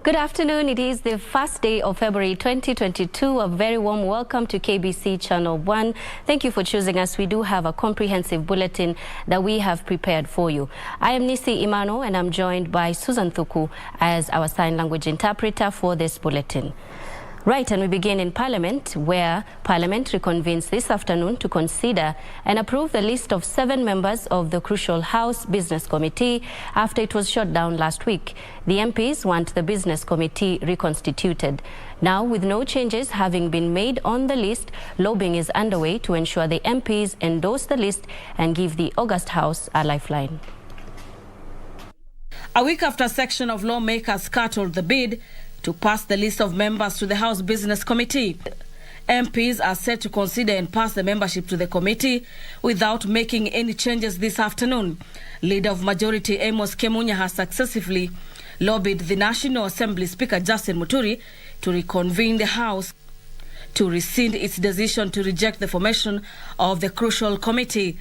Good afternoon. It is the first day of February 2022. A very warm welcome to KBC Channel 1. Thank you for choosing us. We do have a comprehensive bulletin that we have prepared for you. I am Nisi Imano and I'm joined by Susan Thuku as our sign language interpreter for this bulletin. Right, and we begin in Parliament, where Parliament reconvenes this afternoon to consider and approve the list of 7 members of the crucial House Business Committee after it was shut down last week. The MPs want the Business Committee reconstituted. Now, with no changes having been made on the list, lobbying is underway to ensure the MPs endorse the list and give the August House a lifeline. A week after a section of lawmakers scuttled the bid to pass the list of members to the House Business Committee, MPs are set to consider and pass the membership to the committee without making any changes this afternoon. Leader of Majority Amos Kemunya has successfully lobbied the National Assembly Speaker Justin Muturi to reconvene the House to rescind its decision to reject the formation of the crucial committee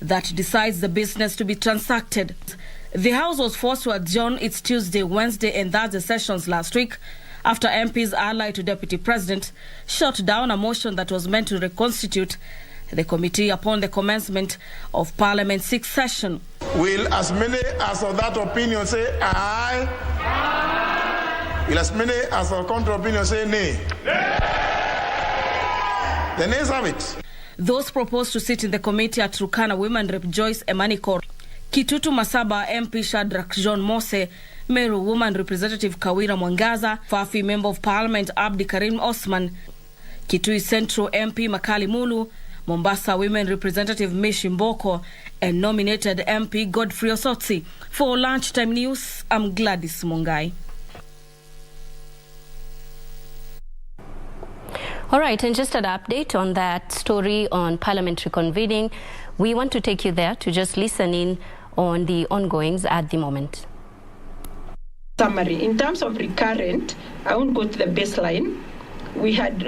that decides the business to be transacted. The House was forced to adjourn its Tuesday, Wednesday and Thursday sessions last week after MPs allied to Deputy President shot down a motion that was meant to reconstitute the committee upon the commencement of Parliament's 6th session. Will as many as of that opinion say aye? Aye. Will as many as of counter opinion say nay? Nay. The nays have it. Those proposed to sit in the committee are Turkana Women Rep Joyce Emanikor, Kitutu Masaba MP Shadrach John Mose, Meru Woman Representative Kawira Mwangaza, Fafi Member of Parliament Abdi Karim Osman, Kitui Central MP Makali Mulu, Mombasa Women Representative Mishi Mboko, and nominated MP Godfrey Osotsi. For Lunchtime News, I'm Gladys Mungai. All right, and just an update on that story on Parliament reconvening. We want to take you there to just listen in on the ongoings at the moment. Summary. In terms of recurrent, I won't go to the baseline. We had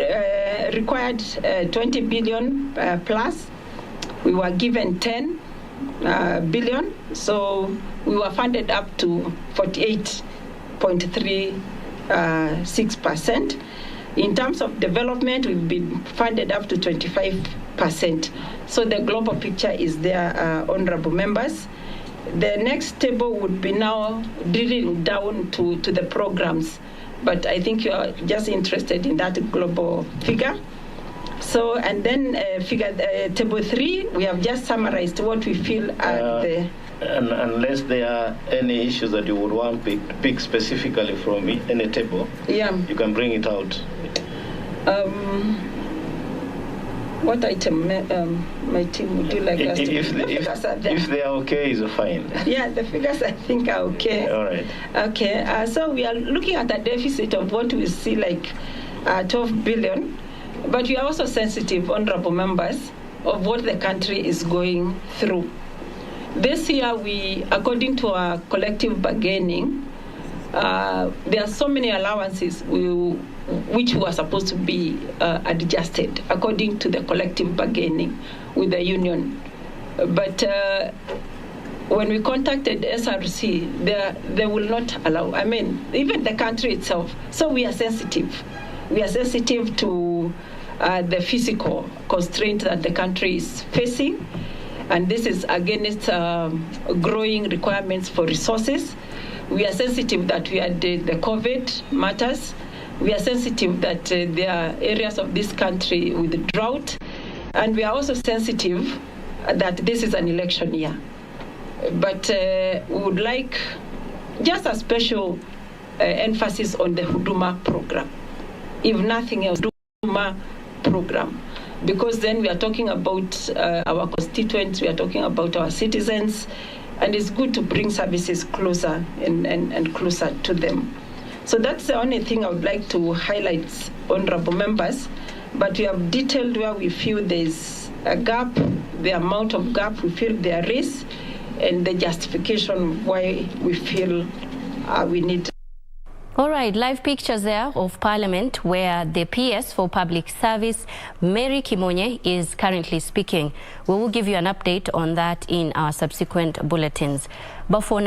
required 20 billion plus. We were given 10 billion, so we were funded up to 48.36%. In terms of development, we've been funded up to 25%. So the global picture is there, honorable members. The next table would be now drilling down to the programs, but I think you're just interested in that global figure. So, and then table 3, we have just summarized what we feel are the... And unless there are any issues that you would want to pick specifically from any table, you can bring it out. What item, my team, would you like us to... If they are okay, is fine. Yeah, the figures I think are okay. All right. Okay, so we are looking at a deficit of what we see like 12 billion, but we are also sensitive, honorable members, of what the country is going through. This year, we, according to our collective bargaining, there are so many allowances which were supposed to be adjusted according to the collective bargaining with the union. But when we contacted SRC, they will not allow, I mean, even the country itself. So we are sensitive. We are sensitive to the physical constraint that the country is facing. And this is against growing requirements for resources. We are sensitive that we had the COVID matters. We are sensitive that there are areas of this country with drought. And we are also sensitive that this is an election year. But we would like just a special emphasis on the Huduma program. If nothing else, Huduma program. Because then we are talking about our constituents, we are talking about our citizens, and it's good to bring services closer and closer to them. So that's the only thing I would like to highlight, honorable members. But we have detailed where we feel there's a gap, the amount of gap we feel there is, and the justification why we feel we need. All right, live pictures there of Parliament where the PS for Public Service, Mary Kimonye, is currently speaking. We will give you an update on that in our subsequent bulletins. But for now,